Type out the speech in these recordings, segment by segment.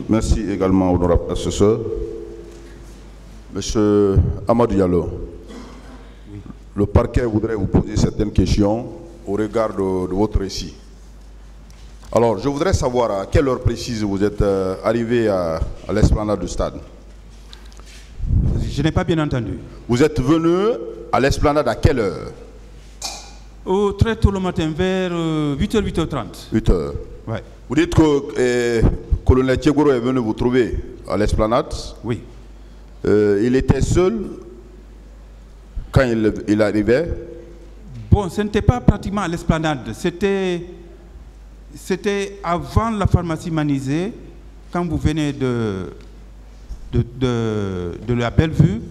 Merci également, honorable assesseur. Monsieur Amadou Diallo, oui. Le parquet voudrait vous poser certaines questions au regard de votre récit. Alors, je voudrais savoir à quelle heure précise vous êtes arrivé à l'esplanade du stade. Je n'ai pas bien entendu. Vous êtes venu à l'esplanade à quelle heure? Très tôt le matin, vers 8h, 8h30. 8h. Ouais. Vous dites que colonel Tchegoro est venu vous trouver à l'esplanade. Oui. Il était seul quand il arrivait. Bon, ce n'était pas pratiquement à l'esplanade. C'était avant la pharmacie Manizé, quand vous venez de la Bellevue,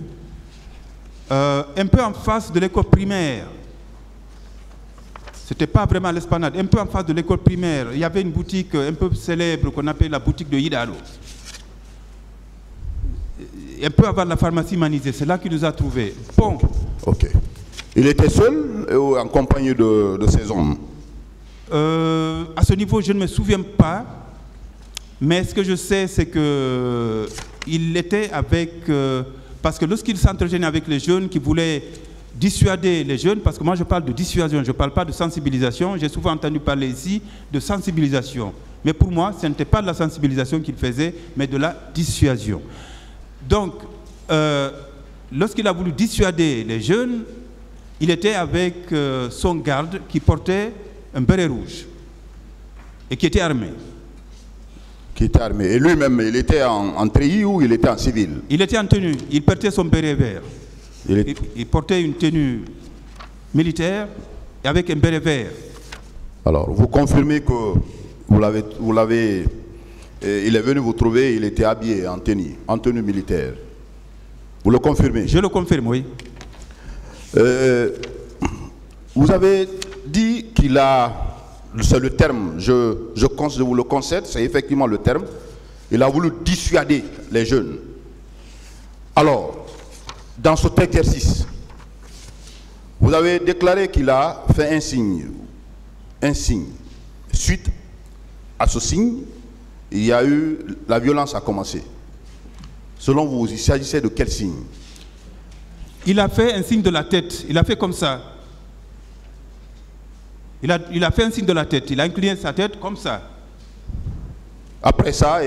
un peu en face de l'école primaire. C'était pas vraiment l'esplanade, un peu en face de l'école primaire. Il y avait une boutique un peu célèbre qu'on appelle la boutique de Hidaro. Un peu avant la pharmacie Manizé, c'est là qu'il nous a trouvés. Bon. Ok. Il était seul ou en compagnie de ses hommes? À ce niveau, je ne me souviens pas. Mais ce que je sais, c'est qu'il était avec... parce que lorsqu'il s'entretenait avec les jeunes qui voulaient dissuader les jeunes, parce que moi je parle de dissuasion, je ne parle pas de sensibilisation. J'ai souvent entendu parler ici de sensibilisation. Mais pour moi, ce n'était pas de la sensibilisation qu'il faisait, mais de la dissuasion. Donc, lorsqu'il a voulu dissuader les jeunes, il était avec son garde qui portait un béret rouge et qui était armé. Qui était armé. Et lui-même, il était en treillis ou il était en civil? Il était en tenue. Il portait son béret vert. Il portait une tenue militaire et avec un béret vert. Alors, vous confirmez que il est venu vous trouver, il était habillé en tenue militaire. Vous le confirmez? Je le confirme, oui. Vous avez dit qu'il a, c'est le terme, je vous le concède, c'est effectivement le terme, il a voulu dissuader les jeunes. Alors, dans cet exercice, vous avez déclaré qu'il a fait un signe. Suite à ce signe, il y a eu, la violence a commencé. Selon vous, il s'agissait de quel signe? Il a fait un signe de la tête, il a fait comme ça. Il a fait un signe de la tête, il a incliné sa tête comme ça. Après ça,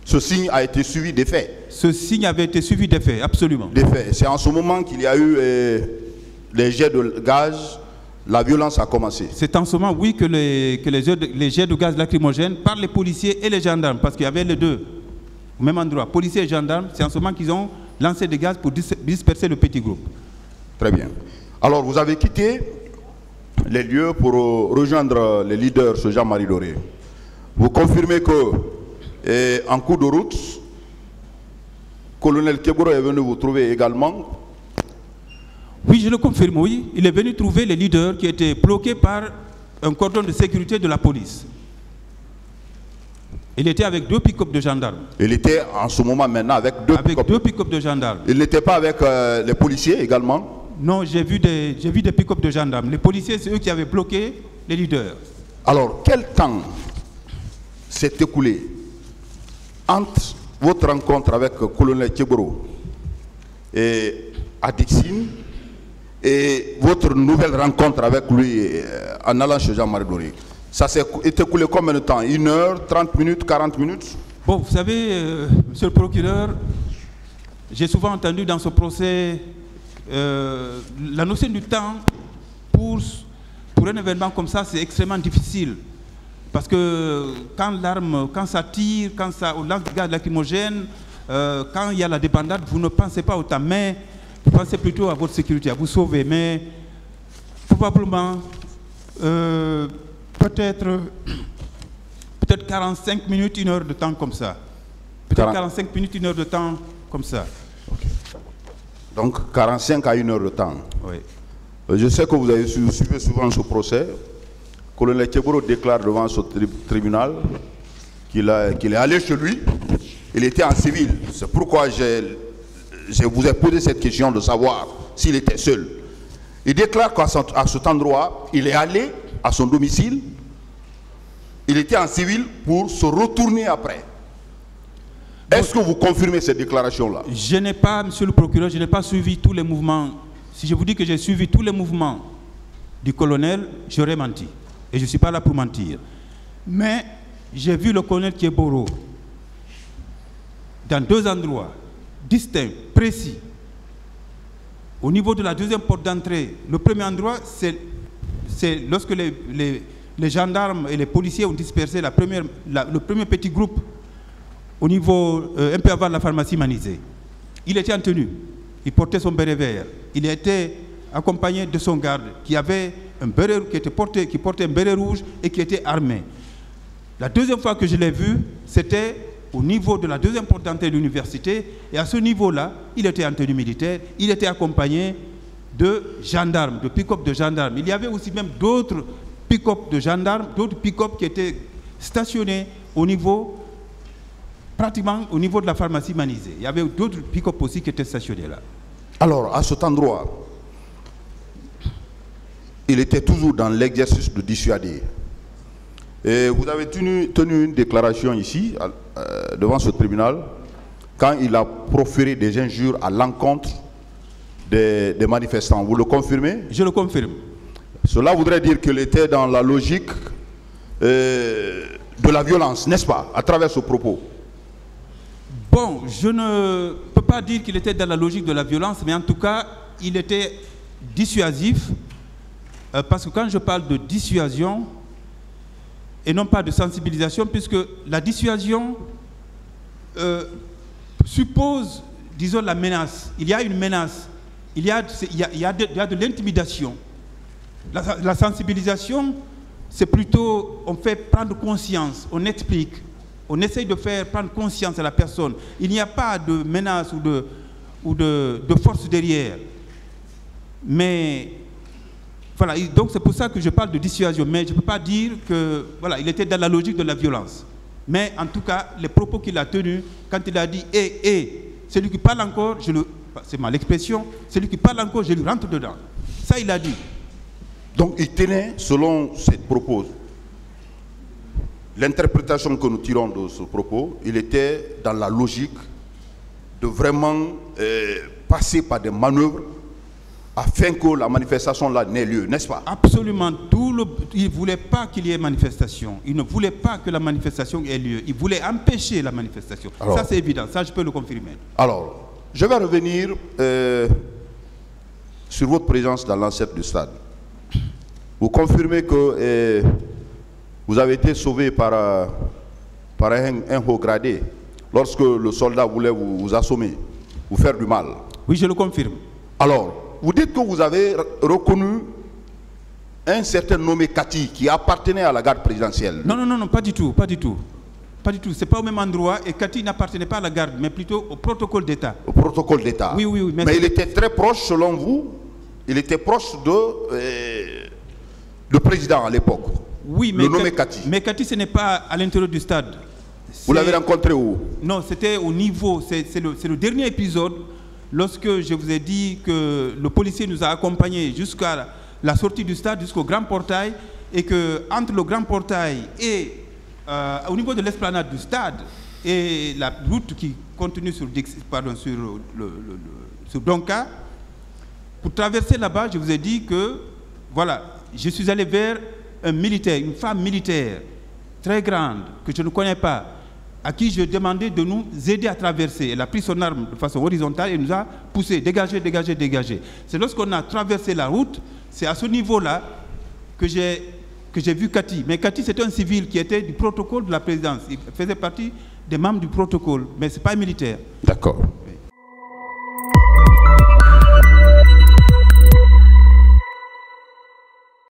ce signe a été suivi des faits. Ce signe avait été suivi des faits, absolument. Des faits. C'est en ce moment qu'il y a eu les jets de gaz, la violence a commencé. C'est en ce moment, oui, que les jets de gaz lacrymogènes par les policiers et les gendarmes, parce qu'il y avait les deux au même endroit, policiers et gendarmes, c'est en ce moment qu'ils ont lancé des gaz pour disperser le petit groupe. Très bien. Alors, vous avez quitté les lieux pour rejoindre les leaders, ce Jean-Marie Doré. Vous confirmez que, en cours de route, colonel Keboro est venu vous trouver également? Oui, je le confirme, oui. Il est venu trouver les leaders qui étaient bloqués par un cordon de sécurité de la police. Il était avec 2 pick-up de gendarmes. Il était en ce moment maintenant avec 2 pick-up de gendarmes. Il n'était pas avec les policiers également? Non, j'ai vu des pick-up de gendarmes. Les policiers, c'est eux qui avaient bloqué les leaders. Alors, quel temps s'est écoulé entre votre rencontre avec le colonel Keboro et à Dixine et votre nouvelle rencontre avec lui en allant chez Jean-Marie Doré? Ça s'est écoulé combien de temps? 1 heure, 30 minutes, 40 minutes? Bon, vous savez, monsieur le procureur, j'ai souvent entendu dans ce procès la notion du temps pour un événement comme ça, c'est extrêmement difficile. Parce que quand ça tire, quand ça lance du gaz lacrymogène, quand il y a la débandade, vous ne pensez pas au temps, mais vous pensez plutôt à votre sécurité, à vous sauver. Mais probablement, peut-être 45 minutes, 1 heure de temps comme ça. Peut-être 45 minutes, 1 heure de temps comme ça. Okay. Donc 45 à 1 heure de temps. Oui. Je sais que vous avez suivi souvent ce procès. Colonel Keboro déclare devant ce tribunal qu'il est allé chez lui. Il était en civil. C'est pourquoi je vous ai posé cette question de savoir s'il était seul. Il déclare qu'à cet endroit, il est allé à son domicile. Il était en civil pour se retourner après. Est-ce que vous confirmez ces déclarations-là? Je n'ai pas, monsieur le procureur, je n'ai pas suivi tous les mouvements. Si je vous dis que j'ai suivi tous les mouvements du colonel, j'aurais menti. Et je ne suis pas là pour mentir. Mais j'ai vu le colonel Thieboro dans deux endroits distincts, précis. Au niveau de la deuxième porte d'entrée, le premier endroit, c'est lorsque les gendarmes et les policiers ont dispersé le premier petit groupe au niveau, un peu avant la pharmacie Manizé. Il était en tenue, il portait son béret vert, il était accompagné de son garde qui avait un béret, qui portait un béret rouge et qui était armé. La deuxième fois que je l'ai vu, c'était au niveau de la deuxième porte d'entrée de l'université, et à ce niveau-là, il était en tenue militaire, il était accompagné de gendarmes, de pick-up de gendarmes. Il y avait aussi même d'autres pick-up de gendarmes, d'autres pick-up qui étaient stationnés au niveau, pratiquement au niveau de la pharmacie Manizé. Il y avait d'autres pick-up aussi qui étaient stationnés là. Alors, à cet endroit, il était toujours dans l'exercice de dissuader. Et vous avez tenu une déclaration ici, devant ce tribunal, quand il a proféré des injures à l'encontre des manifestants. Vous le confirmez? Je le confirme. Cela voudrait dire qu'il était dans la logique de la violence, n'est-ce pas, à travers ce propos? Bon, je ne peux pas dire qu'il était dans la logique de la violence, mais en tout cas, il était dissuasif, parce que quand je parle de dissuasion, et non pas de sensibilisation, puisque la dissuasion suppose, disons, la menace. Il y a une menace, il y a de l'intimidation. La sensibilisation, c'est plutôt, on fait prendre conscience, on explique, on essaye de faire prendre conscience à la personne. Il n'y a pas de menace ou de force derrière. Mais voilà, donc c'est pour ça que je parle de dissuasion, mais je ne peux pas dire que voilà, il était dans la logique de la violence. Mais en tout cas, les propos qu'il a tenus, quand il a dit « celui qui parle encore, c'est mal l'expression, celui qui parle encore, je lui rentre dedans ». Ça, il a dit. Donc il tenait, selon ces propos, l'interprétation que nous tirons de ce propos, il était dans la logique de vraiment passer par des manœuvres afin que la manifestation là n'ait lieu, n'est-ce pas? Absolument. Il ne voulait pas qu'il y ait manifestation. Il ne voulait pas que la manifestation ait lieu. Il voulait empêcher la manifestation. Alors, ça, c'est évident. Ça, je peux le confirmer. Alors, je vais revenir sur votre présence dans l'enceinte du stade. Vous confirmez que vous avez été sauvé par un haut gradé lorsque le soldat voulait vous assommer, vous faire du mal. Oui, je le confirme. Alors, vous dites que vous avez reconnu un certain nommé Kati qui appartenait à la garde présidentielle. Non, pas du tout, pas du tout. Pas du tout, c'est pas au même endroit, et Kati n'appartenait pas à la garde, mais plutôt au protocole d'État. Au protocole d'État. Oui. Mais il était très proche, selon vous, il était proche de président à l'époque. Oui, mais le nommé Kati. Mais Kati, ce n'est pas à l'intérieur du stade. Vous l'avez rencontré où? Non, c'était au niveau, c'est le dernier épisode, lorsque je vous ai dit que le policier nous a accompagnés jusqu'à la sortie du stade, jusqu'au grand portail, et que entre le grand portail et au niveau de l'esplanade du stade et la route qui continue sur Donka, pour traverser là-bas, je vous ai dit que voilà, je suis allé vers un militaire, une femme militaire très grande que je ne connais pas, à qui je demandais de nous aider à traverser. Elle a pris son arme de façon horizontale et nous a poussé, dégagez. C'est lorsqu'on a traversé la route, c'est à ce niveau-là que j'ai vu Kati. Mais Kati, c'était un civil qui était du protocole de la présidence. Il faisait partie des membres du protocole, mais ce n'est pas un militaire. D'accord.